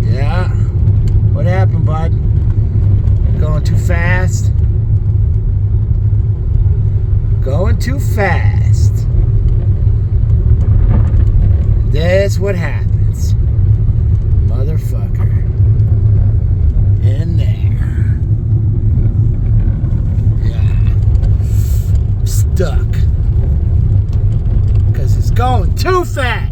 Yeah. What happened, bud? Going too fast? Going too fast. That's what happens. Motherfucker. In there. Yeah. Stuck. Because it's going too fast.